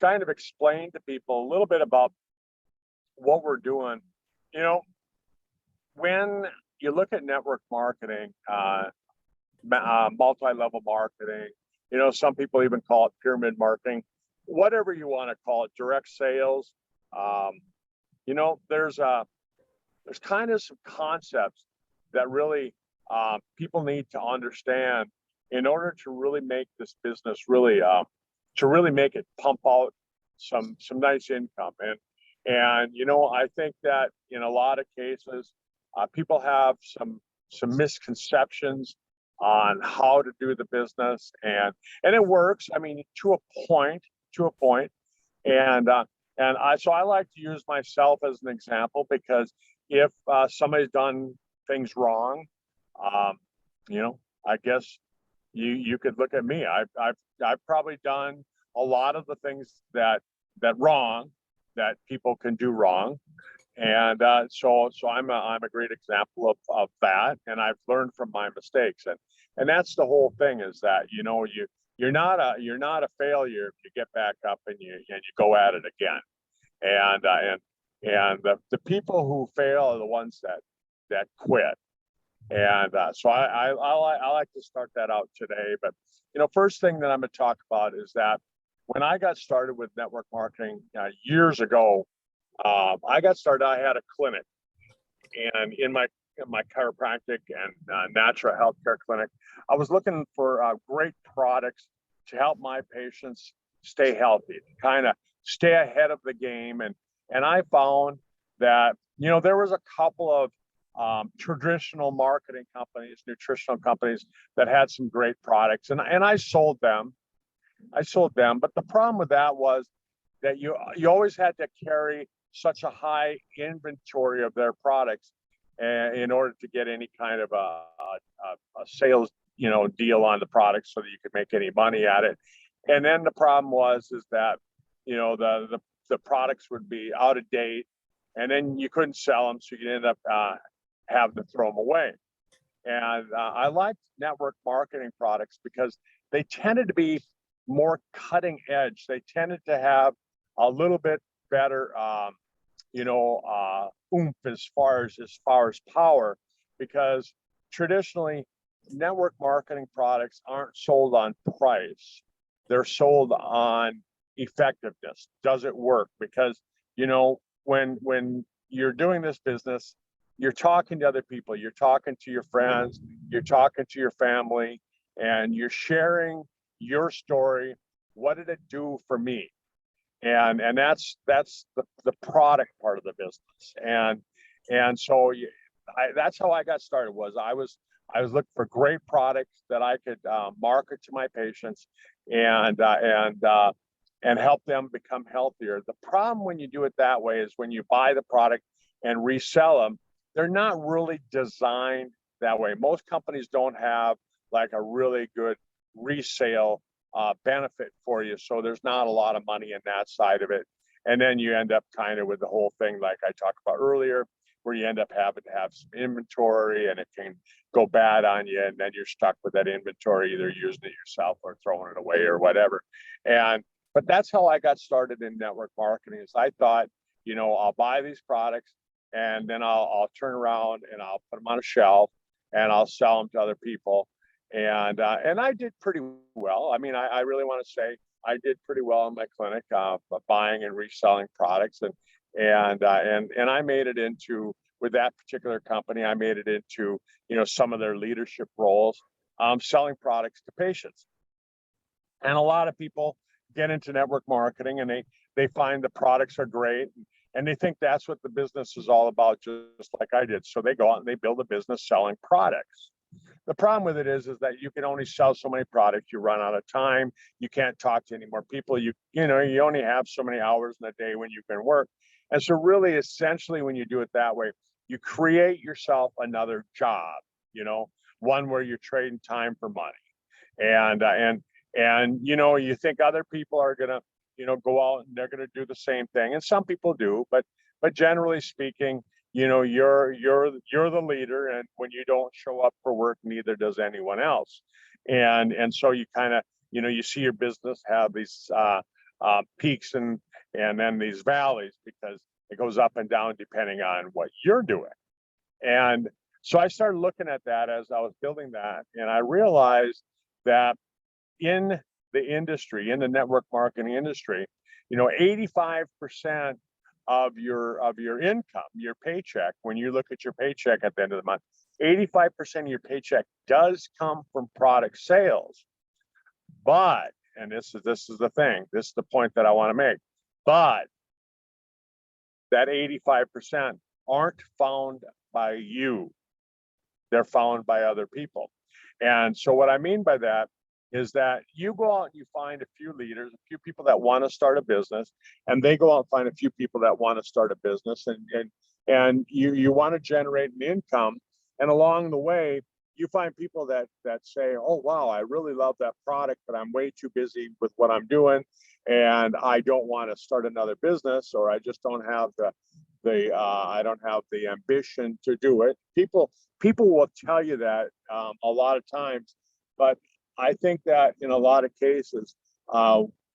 kind of explain to people a little bit about what we're doing. You know, when you look at network marketing, multi-level marketing, some people even call it pyramid marketing, whatever you want to call it, direct sales. Um, there's kind of some concepts that really people need to understand in order to really make this business really to really make it pump out some nice income. And I think that in a lot of cases people have some misconceptions on how to do the business, and it works, I mean, to a point. And I like to use myself as an example, because if somebody's done things wrong, um, I guess you could look at me. I've probably done a lot of the things that wrong that people can do wrong, and so I'm a great example of that, and I've learned from my mistakes, and that's the whole thing, is that you're not a failure if you get back up and you go at it again. And the people who fail are the ones that quit. And so I like to start that out today. But first thing that I'm going to talk about is that when I got started with network marketing years ago, I got started. I had a clinic, and in my chiropractic and natural healthcare clinic, I was looking for great products to help my patients stay healthy, to kind of stay ahead of the game. And I found that there was a couple of traditional marketing companies, nutritional companies, that had some great products, and I sold them. But the problem with that was that you always had to carry such a high inventory of their products in order to get any kind of a sales deal on the product, so that you could make any money at it. And then the problem is that the products would be out of date, and then you couldn't sell them, so you'd end up having to throw them away. And I liked network marketing products because they tended to be more cutting edge. They tended to have a little bit better oomph as far as power, because traditionally network marketing products aren't sold on price. They're sold on effectiveness. Does it work? Because when you're doing this business, you're talking to other people, you're talking to your friends, you're talking to your family, and you're sharing your story. What did it do for me? And that's the product part of the business. And so that's how I got started. I was looking for great products that I could market to my patients, and help them become healthier. The problem when you do it that way is when you buy the product and resell them, they're not really designed that way. Most companies don't have like a really good resale benefit for you, so there's not a lot of money in that side of it. And then you end up kind of with the whole thing like I talked about earlier, where you end up having to have some inventory, and it can go bad on you, and then you're stuck with that inventory, either using it yourself or throwing it away or whatever. But that's how I got started in network marketing. Is I thought, I'll buy these products, and then I'll turn around and I'll put them on a shelf, and I'll sell them to other people. And I did pretty well. I mean, I really want to say I did pretty well in my clinic, buying and reselling products, and I made it into, with that particular company, I made it into some of their leadership roles, selling products to patients. And a lot of people get into network marketing, and they find the products are great, and they think that's what the business is all about, just like I did. So they go out and they build a business selling products. The problem with it is that you can only sell so many products. You run out of time. You can't talk to any more people. You only have so many hours in a day when you can work. And so really, essentially, when you do it that way, you create yourself another job, one where you're trading time for money. And you think other people are going to go out and they're going to do the same thing, and some people do, but generally speaking, you're the leader, and when you don't show up for work, neither does anyone else. And so you kind of you see your business have these peaks and then these valleys, because it goes up and down depending on what you're doing. And so I started looking at that as I was building that, and I realized that in the industry, in the network marketing industry, 85% of your income, your paycheck, when you look at your paycheck at the end of the month, 85% of your paycheck does come from product sales. But, and this is the thing, this is the point that I want to make, but that 85% aren't found by you. They're found by other people. And so what I mean by that is that you go out and you find a few leaders, a few people that want to start a business, and they go out and find a few people that want to start a business, and you want to generate an income. And along the way, you find people that say, oh, wow, I really love that product, but I'm way too busy with what I'm doing, and I don't want to start another business, or I just don't have I don't have the ambition to do it. People will tell you that a lot of times, but I think that in a lot of cases,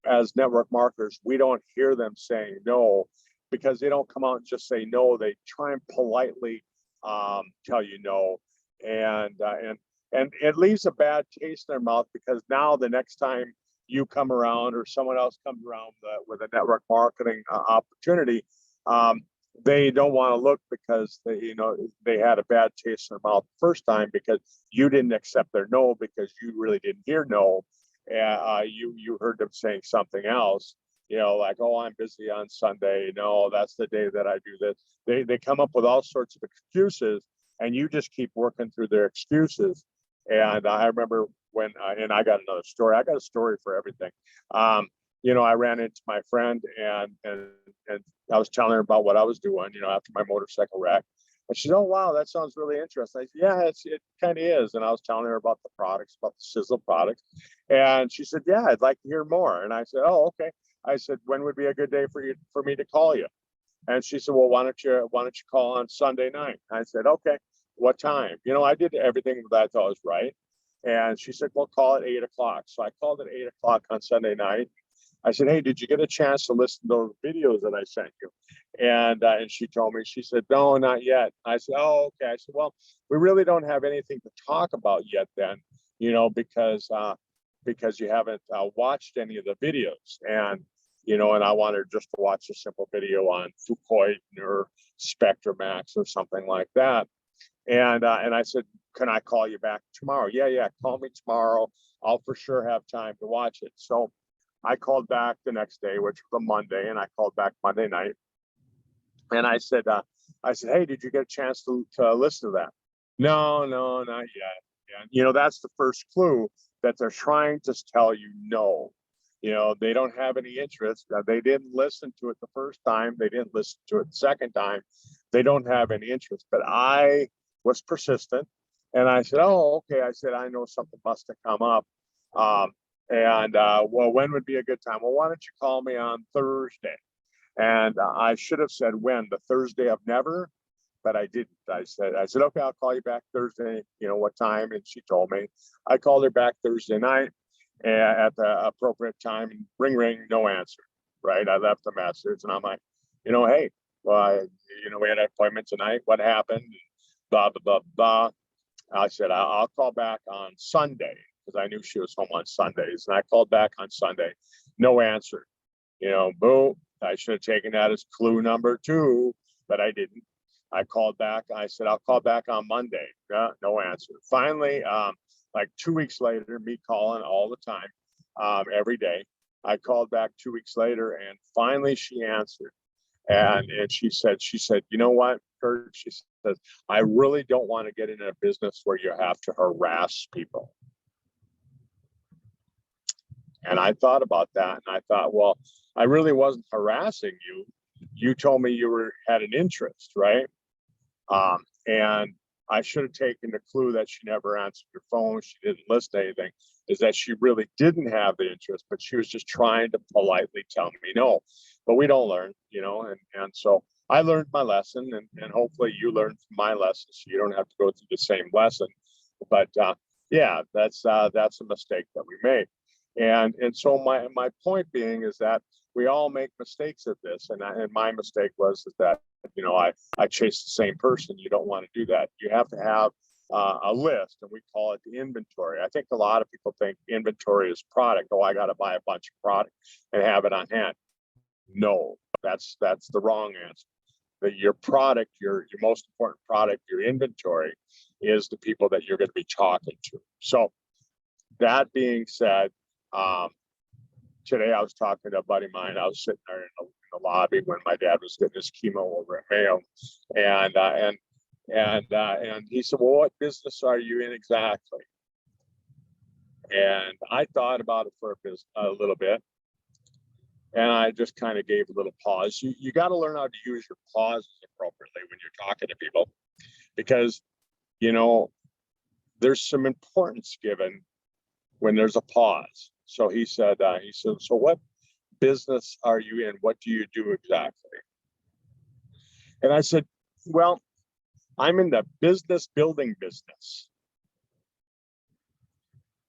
as network marketers, we don't hear them saying no, because they don't come out and just say no. They try and politely tell you no, and it leaves a bad taste in their mouth, because now the next time you come around or someone else comes around with a network marketing opportunity, they don't want to look, because they had a bad taste in their mouth the first time because you didn't accept their no, because you really didn't hear no. You heard them saying something else, like, oh, I'm busy on Sunday. No, that's the day that I do this. They come up with all sorts of excuses, and you just keep working through their excuses. And I remember when, and I got another story. I got a story for everything. I ran into my friend, and I was telling her about what I was doing, after my motorcycle wreck. And she said, oh, wow, that sounds really interesting. I said, yeah, it kind of is. And I was telling her about the products, about the Sisel products. And she said, yeah, I'd like to hear more. And I said, oh, okay. I said, when would be a good day for me to call you? And she said, well, why don't you call on Sunday night? I said, okay, what time? I did everything that I thought was right. And she said, well, call at 8:00. So I called at 8:00 on Sunday night. I said, hey, did you get a chance to listen to the videos that I sent you? And she told me, she said, no, not yet. I said, oh, okay. I said, well, we really don't have anything to talk about yet then, because you haven't watched any of the videos. And, and I wanted just to watch a simple video on Foucault or Spectramax or something like that. And I said, can I call you back tomorrow? Yeah, call me tomorrow. I'll for sure have time to watch it. So I called back the next day, which was a Monday, and I called back Monday night. And I said, hey, did you get a chance to listen to that? No, not yet. And, that's the first clue that they're trying to tell you no. They don't have any interest. They didn't listen to it the first time. They didn't listen to it the second time. They don't have any interest. But I was persistent, and I said, oh, okay. I said, I know something must have come up. Well, when would be a good time? Well, why don't you call me on Thursday? And I should have said when, the Thursday of never, but I didn't. I said, okay, I'll call you back Thursday. What time? And she told me. I called her back Thursday night at the appropriate time, and ring, no answer. Right? I left the message, and I'm like, hey, well, we had an appointment tonight. What happened? Blah, blah, blah, blah. I said, I'll call back on Sunday, because I knew she was home on Sundays. And I called back on Sunday, no answer. Boom. I should have taken that as clue number 2, but I didn't. I called back. I said, I'll call back on Monday. No answer. Finally, like 2 weeks later, me calling all the time, every day, I called back 2 weeks later, and finally she answered. And she said, you know what, Kurt? She says, I really don't want to get in a business where you have to harass people. And I thought about that, and I thought, well, I really wasn't harassing you. You told me you had an interest, right? And I should have taken the clue that she never answered your phone. She didn't list anything, is that she really didn't have the interest, but she was just trying to politely tell me no. But we don't learn, and so I learned my lesson, and hopefully you learned from my lesson, so you don't have to go through the same lesson. But yeah, that's a mistake that we made. And so my point being is that we all make mistakes at this, and my mistake was that I chased the same person. You don't want to do that. You have to have a list, and we call it the inventory. I think a lot of people think inventory is product. Oh, I got to buy a bunch of product and have it on hand. No, that's the wrong answer. That your product, your most important product, your inventory, is the people that you're going to be talking to. So that being said, today I was talking to a buddy of mine. I was sitting there in the lobby when my dad was getting his chemo over at Mayo, and he said, "Well, what business are you in exactly?" And I thought about it for a little bit, and I just kind of gave a little pause. You got to learn how to use your pauses appropriately when you're talking to people, because there's some importance given when there's a pause. So he said, so what business are you in? What do you do exactly? And I said, well, I'm in the business building business.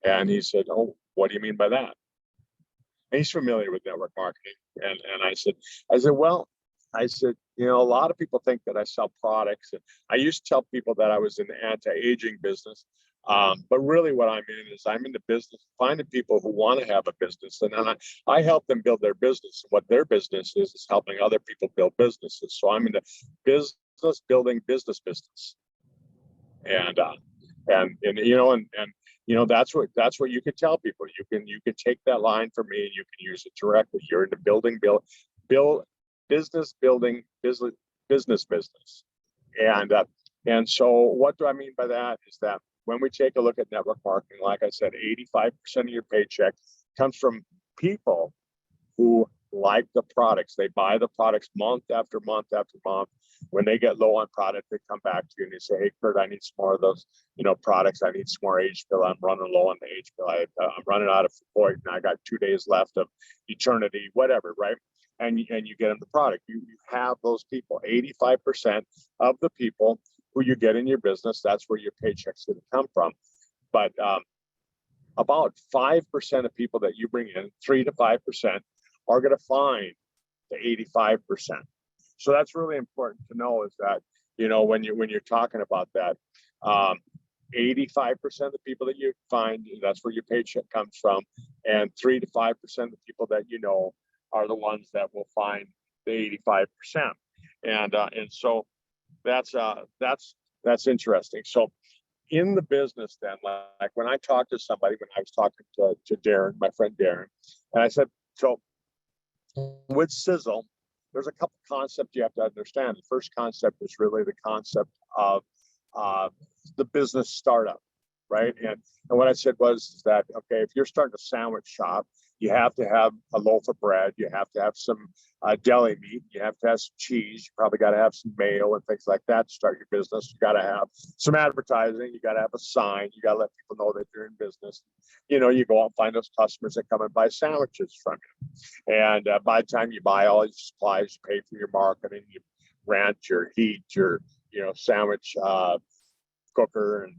And he said, oh, what do you mean by that? And he's familiar with network marketing. And I said, well, a lot of people think that I sell products. And I used to tell people that I was in the anti-aging business. But really what I'm in the business, finding people who want to have a business. And then I help them build their business. What their business is helping other people build businesses. So I'm in the business building business. And that's what you can tell people. You can take that line from me and you can use it directly. You're in the business building business. And so what do I mean by that is that when we take a look at network marketing, like I said, 85% of your paycheck comes from people who like the products. They buy the products month after month after month. When they get low on product, they come back to you and they say, "Hey, Kurt, I need some more of those, products. I need some more age pill. I'm running low on the age pill. I'm running out of Floyd, and I got 2 days left of eternity, whatever," right? And you get them the product. You have those people. 85% of the people who you get in your business, that's where your paycheck's going to come from. But about 5% of people that you bring in, 3 to 5%, are going to find the 85%. So that's really important to know, is that when you're talking about that, 85% of the people that you find, that's where your paycheck comes from, and 3 to 5% of the people that are the ones that will find the 85%. And so that's interesting. So in the business, then, like when I talked to somebody, when I was talking to Darren, my friend Darren, and I said, so with Sisel, there's a couple concepts you have to understand. The first concept is really the concept of the business startup, right? And what I said was that, okay, if you're starting a sandwich shop, you have to have a loaf of bread. You have to have some deli meat. You have to have some cheese. You probably got to have some mayo and things like that to start your business. You got to have some advertising. You got to have a sign. You got to let people know that you're in business. You go out and find those customers that come and buy sandwiches from you. And by the time you buy all your supplies, you pay for your marketing, you rent, your heat, your sandwich cooker and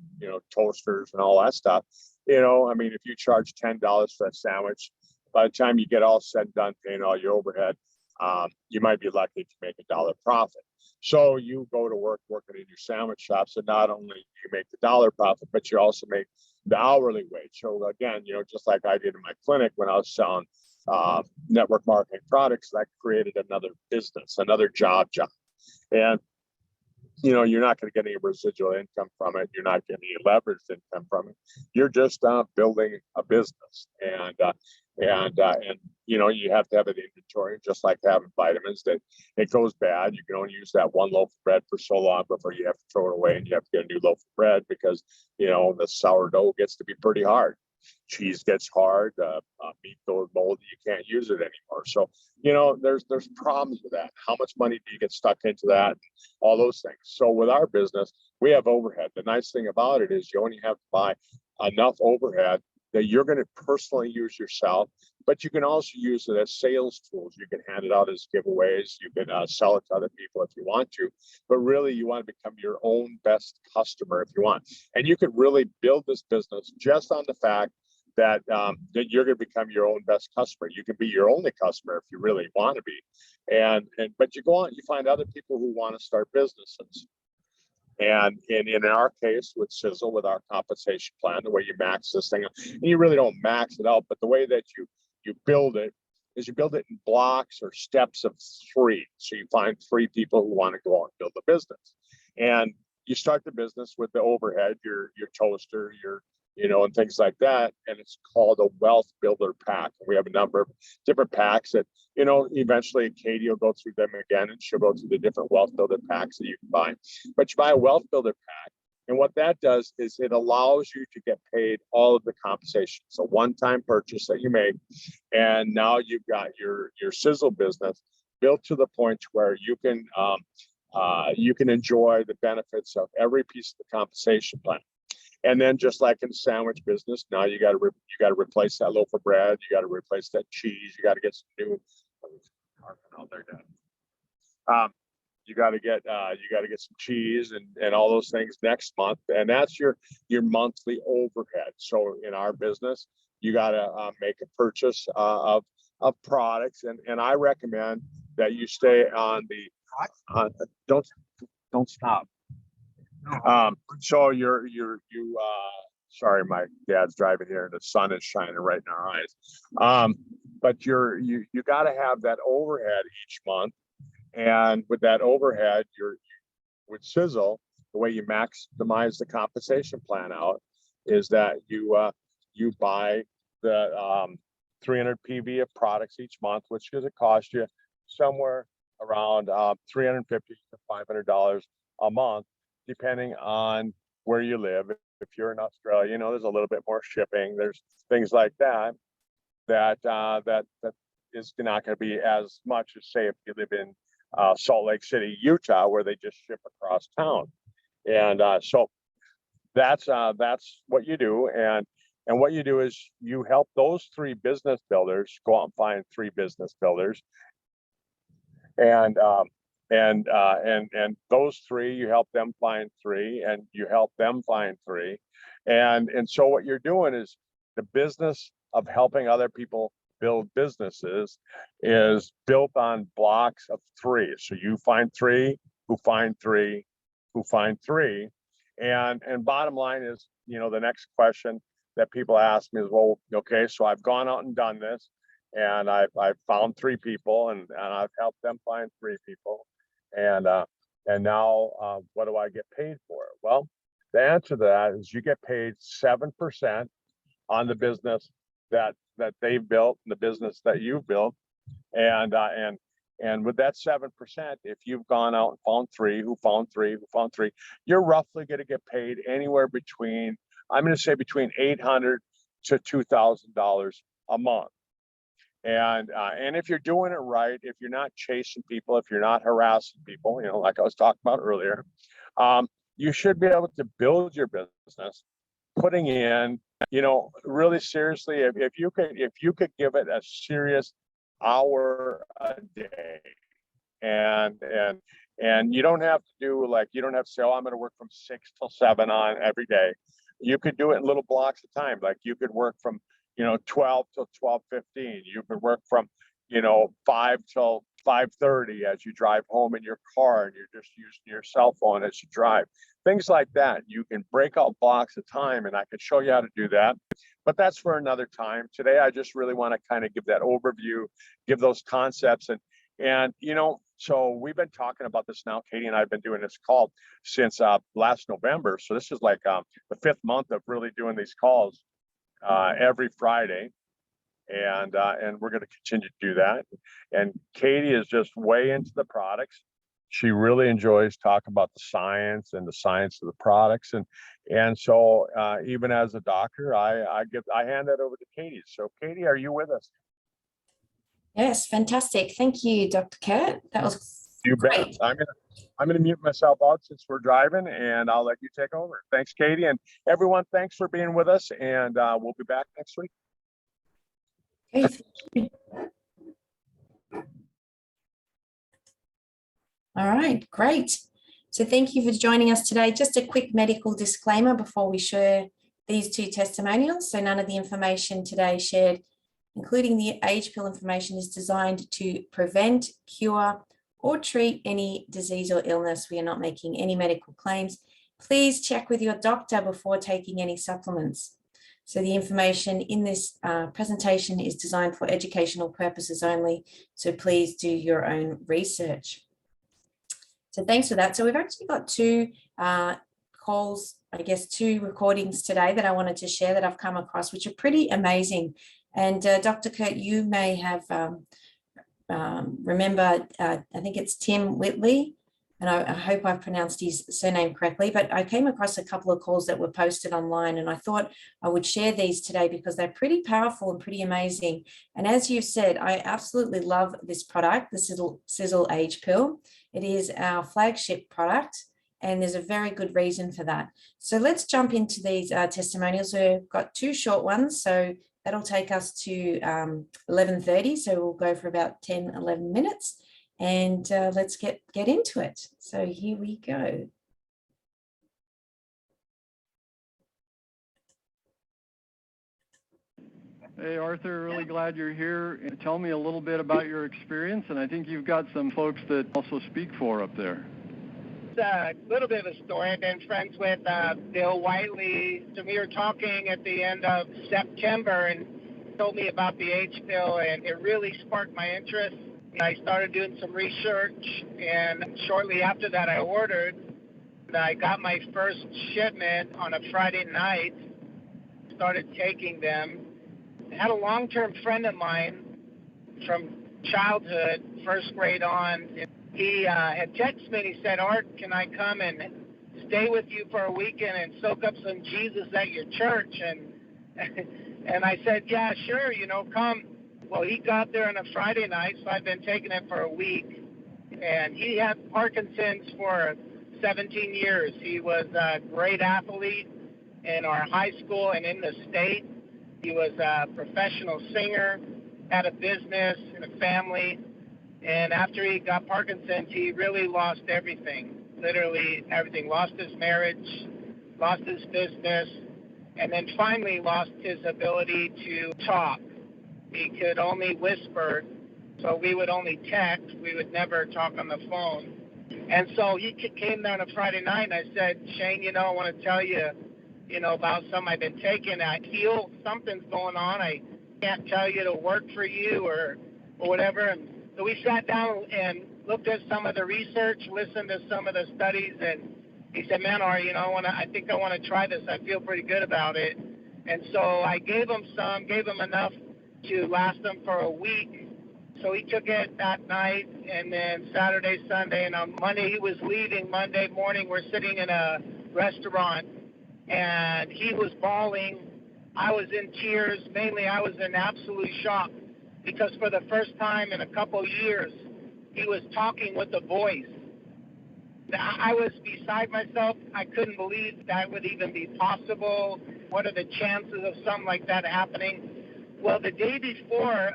toasters and all that stuff. If you charge $10 for that sandwich, by the time you get all said and done paying all your overhead, you might be lucky to make $1 profit. So you go to work working in your sandwich shop. So not only do you make the $1 profit, but you also make the hourly wage. So again, just like I did in my clinic when I was selling network marketing products, that created another business, another job. And you're not going to get any residual income from it. You're not getting any leveraged income from it. You're just building a business, and you have to have an inventory, just like having vitamins. That it goes bad, you can only use that one loaf of bread for so long before you have to throw it away, and you have to get a new loaf of bread because the sourdough gets to be pretty hard. Cheese gets hard, meat goes moldy, you can't use it anymore. So there's problems with that. How much money do you get stuck into that? All those things. So with our business, we have overhead. The nice thing about it is you only have to buy enough overhead that you're going to personally use yourself, but you can also use it as sales tools. You can hand it out as giveaways. You can sell it to other people if you want to, but really you want to become your own best customer if you want. And you could really build this business just on the fact that you're going to become your own best customer. You can be your only customer if you really want to be. But you go on, you find other people who want to start businesses. And in our case with Sisel, with our compensation plan, the way you max this thing, and you really don't max it out, but the way that you build it is you build it in blocks or steps of 3. So you find 3 people who want to go out and build a business. And you start the business with the overhead, your toaster, and things like that. And it's called a wealth builder pack. We have a number of different packs that, eventually Katie will go through them again, and she'll go through the different wealth builder packs that you can buy. But you buy a wealth builder pack, and what that does is it allows you to get paid all of the compensation. It's a one-time purchase that you make, and now you've got your Sisel business built to the point where you can enjoy the benefits of every piece of the compensation plan. And then, just like in the sandwich business, now you got to replace that loaf of bread, you got to replace that cheese, you got to get some new. You got to get some cheese and all those things next month, and that's your monthly overhead. So in our business, you got to make a purchase of products, and I recommend that you stay on the don't stop. So sorry, my dad's driving here and the sun is shining right in our eyes. But you got to have that overhead each month. And with that overhead, with Sisel, the way you maximize the compensation plan out is that you buy the 300 PV of products each month, which is it cost you somewhere around $350 to $500 a month, depending on where you live. If you're in Australia, there's a little bit more shipping. There's things like that is not going to be as much as, say, if you live in Salt Lake City, Utah, where they just ship across town. And so that's what you do. And what you do is you help those 3 business builders go out and find 3 business builders. And those 3, you help them find 3, and you help them find 3. And so what you're doing is the business of helping other people build businesses is built on blocks of 3. So you find 3, who find 3, who find 3. And bottom line is, the next question that people ask me is, well, okay, so I've gone out and done this, and I've found 3 people, and I've helped them find 3 people. And now what do I get paid for it? Well, the answer to that is you get paid 7% on the business that they've built, and the business that you've built. And with that 7%, if you've gone out and found 3, who found 3, who found 3, you're roughly going to get paid anywhere between, I'm going to say, between $800 to $2,000 a month. And if you're doing it right, if you're not chasing people, if you're not harassing people, like I was talking about earlier, you should be able to build your business, putting in, really seriously, if you could give it a serious hour a day, and you don't have to say, oh, I'm going to work from 6 till 7 on every day. You could do it in little blocks of time. Like you could work from 12 till 12:15. You could work from 5 till 5:30 as you drive home in your car, and you're just using your cell phone as you drive. Things like that. You can break out blocks of time, and I could show you how to do that. But that's for another time. Today, I just really want to kind of give that overview, give those concepts, and so we've been talking about this now. Katie and I have been doing this call since last November. So this is like the 5th month of really doing these calls every Friday, and we're going to continue to do that. And Katie is just way into the products. She really enjoys talking about the science of the products, and so even as a doctor, I hand that over to Katie. So Katie, are you with us? Yes, fantastic. Thank you, Dr. Kurt. That was great. I'm gonna mute myself out since we're driving, and I'll let you take over. Thanks, Katie, and everyone. Thanks for being with us, and we'll be back next week. Okay. All right, great. So thank you for joining us today. Just a quick medical disclaimer before we share these two testimonials. So none of the information today shared, including the age pill information, is designed to prevent, cure, or treat any disease or illness. We are not making any medical claims. Please check with your doctor before taking any supplements. So the information in this presentation is designed for educational purposes only. So please do your own research. So thanks for that. So we've actually got two calls, I guess, two recordings today that I wanted to share that I've come across, which are pretty amazing. And Dr. Kurt, you may have remember, I think it's Tim Whitley, and I hope I've pronounced his surname correctly, but I came across a couple of calls that were posted online, and I thought I would share these today because they're pretty powerful and pretty amazing. And as you said, I absolutely love this product, the Sisel Age Pill. It is our flagship product, and there's a very good reason for that. So let's jump into these testimonials. We've got two short ones, so that'll take us to 11:30. So we'll go for about 10, 11 minutes. And let's get into it. So here we go. Hey, Arthur, really glad you're here. Tell me a little bit about your experience, and I think you've got some folks that also speak for up there. It's a little bit of a story. I've been friends with Bill Whiteley. So we were talking at the end of September, and he told me about the H pill, and it really sparked my interest. I started doing some research, and shortly after that I ordered. I got my first shipment on a Friday night, started taking them. I had a long-term friend of mine from childhood, first grade on. He had texted me and he said, Art, can I come and stay with you for a weekend and soak up some Jesus at your church? And I said, yeah, sure, come. Well, he got there on a Friday night, so I've been taking it for a week. And he had Parkinson's for 17 years. He was a great athlete in our high school and in the state. He was a professional singer, had a business and a family. And after he got Parkinson's, he really lost everything, literally everything. Lost his marriage, lost his business, and then finally lost his ability to talk. He could only whisper, so we would only text. We would never talk on the phone. And so he came there on a Friday night, and I said, Shane, I want to tell you, about something I've been taking. I feel something's going on. I can't tell you to work for you or whatever. And so we sat down and looked at some of the research, listened to some of the studies, and he said, man, Ari, I think I want to try this. I feel pretty good about it. And so I gave him enough to last him for a week. So he took it that night, and then Saturday, Sunday, and on Monday he was leaving. Monday morning we're sitting in a restaurant, and he was bawling. I was in tears. Mainly I was in absolute shock because for the first time in a couple years he was talking with a voice. I was beside myself. I couldn't believe that would even be possible. What are the chances of something like that happening? Well, the day before,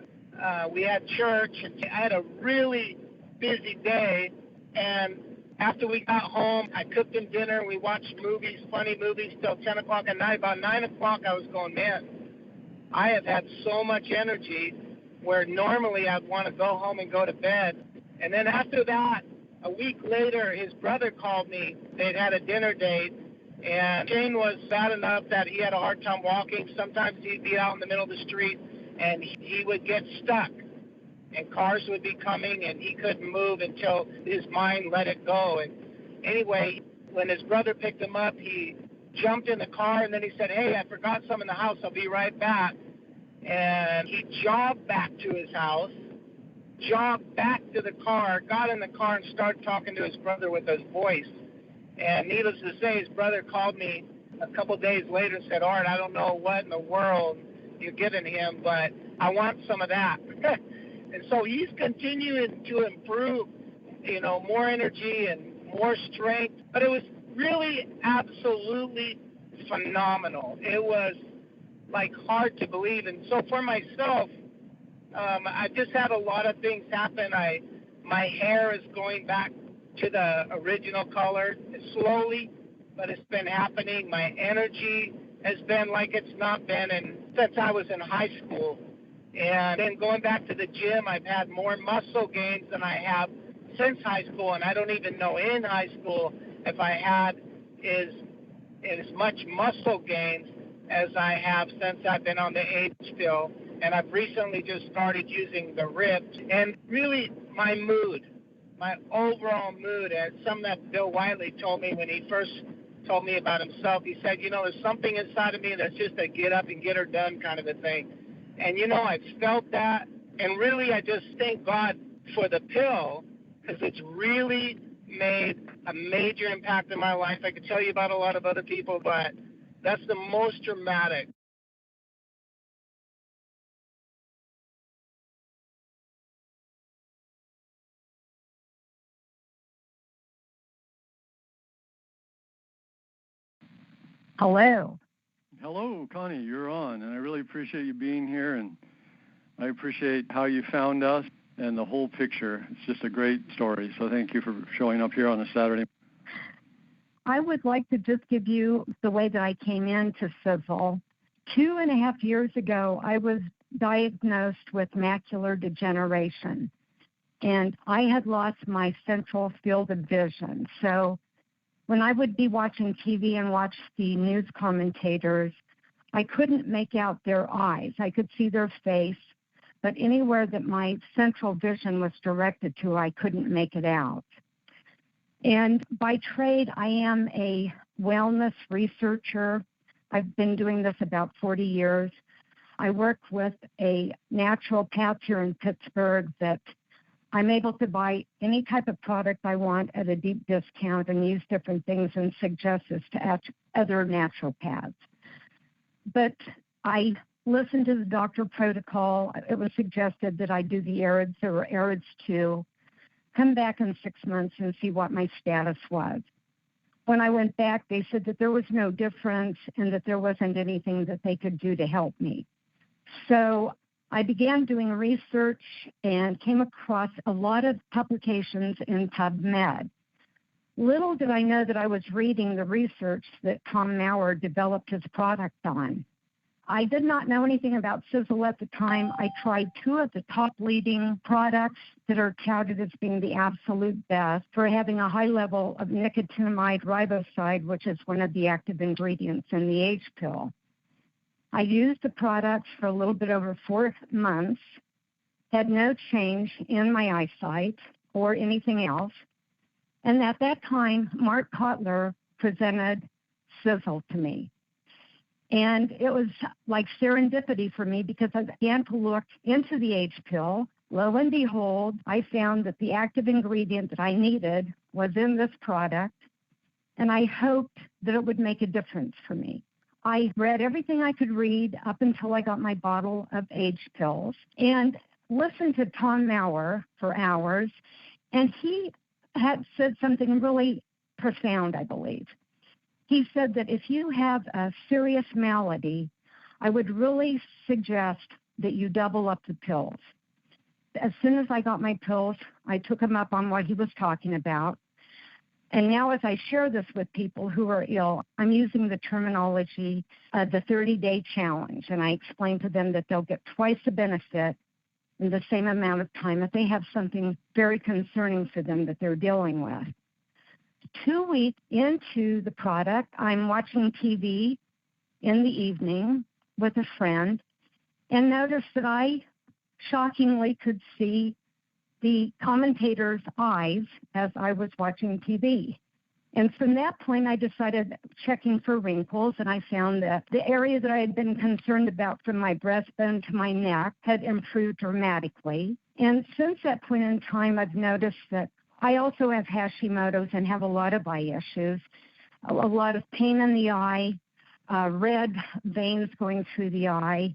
we had church. I had a really busy day, and after we got home, I cooked him dinner. We watched movies, funny movies, till 10 o'clock at night. About 9 o'clock, I was going, man, I have had so much energy where normally I'd want to go home and go to bed. And then after that, a week later, his brother called me. They'd had a dinner date. And Shane was bad enough that he had a hard time walking. Sometimes he'd be out in the middle of the street, and he would get stuck. And cars would be coming, and he couldn't move until his mind let it go. And anyway, when his brother picked him up, he jumped in the car, and then he said, hey, I forgot some in the house. I'll be right back. And he jogged back to his house, jogged back to the car, got in the car, and started talking to his brother with his voice. And needless to say, his brother called me a couple days later and said, Art, I don't know what in the world you're giving him, but I want some of that. And so he's continuing to improve, more energy and more strength. But it was really absolutely phenomenal. It was like hard to believe. And so for myself, I just had a lot of things happen. My hair is going back to the original color slowly, but it's been happening. My energy has been like it's not been since I was in high school. And then going back to the gym, I've had more muscle gains than I have since high school, and I don't even know in high school if I had as much muscle gains as I have since I've been on the H pill. And I've recently just started using the RIPS. And really, my mood, my overall mood, and something that Bill Wiley told me when he first told me about himself, he said, there's something inside of me that's just a get up and get her done kind of a thing. And, I've felt that. And really, I just thank God for the pill, because it's really made a major impact in my life. I could tell you about a lot of other people, but that's the most dramatic. Hello. Hello, Connie, you're on, and I really appreciate you being here, and I appreciate how you found us and the whole picture. It's just a great story, so thank you for showing up here on a Saturday. I would like to just give you the way that I came into Sisel. 2.5 years ago, I was diagnosed with macular degeneration, and I had lost my central field of vision. So when I would be watching TV and watch the news commentators, I couldn't make out their eyes. I could see their face, but anywhere that my central vision was directed to, I couldn't make it out. And by trade, I am a wellness researcher. I've been doing this about 40 years. I work with a naturopath here in Pittsburgh that I'm able to buy any type of product I want at a deep discount and use different things and suggest this to other naturopaths. But I listened to the doctor protocol. It was suggested that I do the ARIDS or ARIDS 2, come back in 6 months and see what my status was. When I went back, they said that there was no difference and that there wasn't anything that they could do to help me. So I began doing research and came across a lot of publications in PubMed. Little did I know that I was reading the research that Tom Maurer developed his product on. I did not know anything about Sisel at the time. I tried 2 of the top leading products that are touted as being the absolute best for having a high level of nicotinamide riboside, which is one of the active ingredients in the H pill. I used the products for a little bit over 4 months, had no change in my eyesight or anything else. And at that time, Mark Kotler presented Sisel to me. And it was like serendipity for me because I began to look into the H pill. Lo and behold, I found that the active ingredient that I needed was in this product, and I hoped that it would make a difference for me. I read everything I could read up until I got my bottle of H pills and listened to Tom Maurer for hours, and he had said something really profound, I believe. He said that if you have a serious malady, I would really suggest that you double up the pills. As soon as I got my pills, I took him up on what he was talking about. And now as I share this with people who are ill, I'm using the terminology of the 30-day challenge. And I explain to them that they'll get twice the benefit in the same amount of time if they have something very concerning for them that they're dealing with. 2 weeks into the product, I'm watching TV in the evening with a friend and noticed that I shockingly could see the commentator's eyes as I was watching TV. And from that point, I decided checking for wrinkles, and I found that the area that I had been concerned about from my breastbone to my neck had improved dramatically. And since that point in time, I've noticed that I also have Hashimoto's and have a lot of eye issues, a lot of pain in the eye, red veins going through the eye.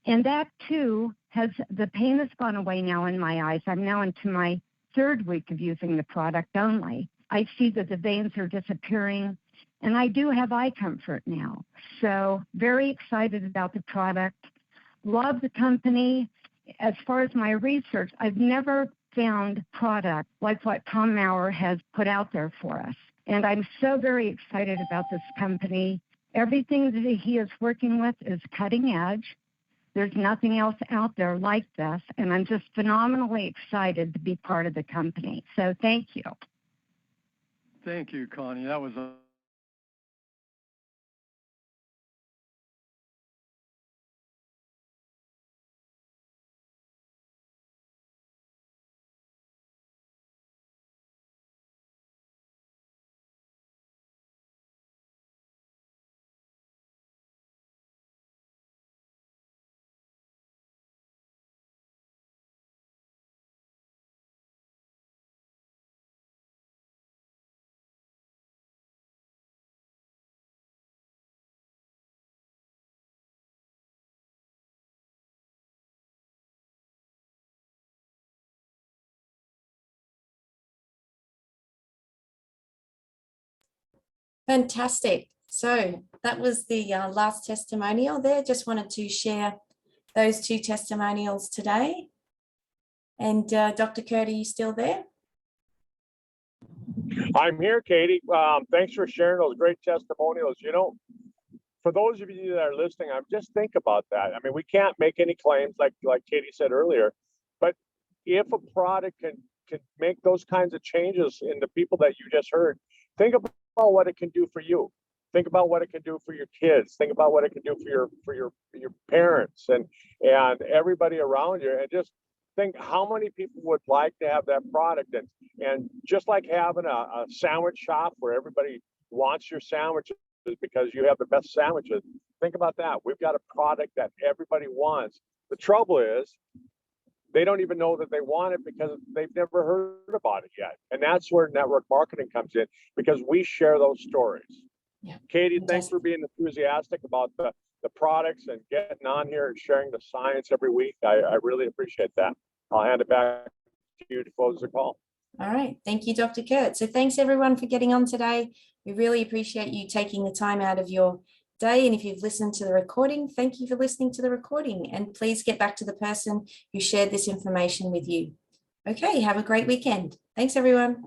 And that, too, the pain has gone away now in my eyes. I'm now into my 3rd week of using the product only. I see that the veins are disappearing, and I do have eye comfort now. So very excited about the product. Love the company. As far as my research, I've never found product like what Tom Maurer has put out there for us. And I'm so very excited about this company Everything that he is working with is cutting edge. There's nothing else out there like this, and I'm just phenomenally excited to be part of the company. So thank you. Thank you, Connie. That was a Fantastic. So that was the last testimonial there. Just wanted to share those two testimonials today. And Dr. Kurt, are you still there? I'm here, Katie. Thanks for sharing those great testimonials. You know, for those of you that are listening, just think about that. I mean, we can't make any claims like Katie said earlier, but if a product can make those kinds of changes in the people that you just heard, think about what it can do for you. Think about what it can do for your kids. Think about what it can do for your parents and everybody around you, and just think how many people would like to have that product. And just like having a sandwich shop where everybody wants your sandwiches because you have the best sandwiches, think about that. We've got a product that everybody wants. The trouble is they don't even know that they want it because they've never heard about it yet. And that's where network marketing comes in, because we share those stories. Yeah. Katie, Fantastic. thanks for being enthusiastic about the products and getting on here and sharing the science every week. I really appreciate that. I'll hand it back to you to close the call. All right. Thank you, Dr. Kurt. So thanks everyone for getting on today. We really appreciate you taking the time out of your day. And if you've listened to the recording, thank you for listening to the recording. And please get back to the person who shared this information with you. Okay. Have a great weekend. Thanks, everyone.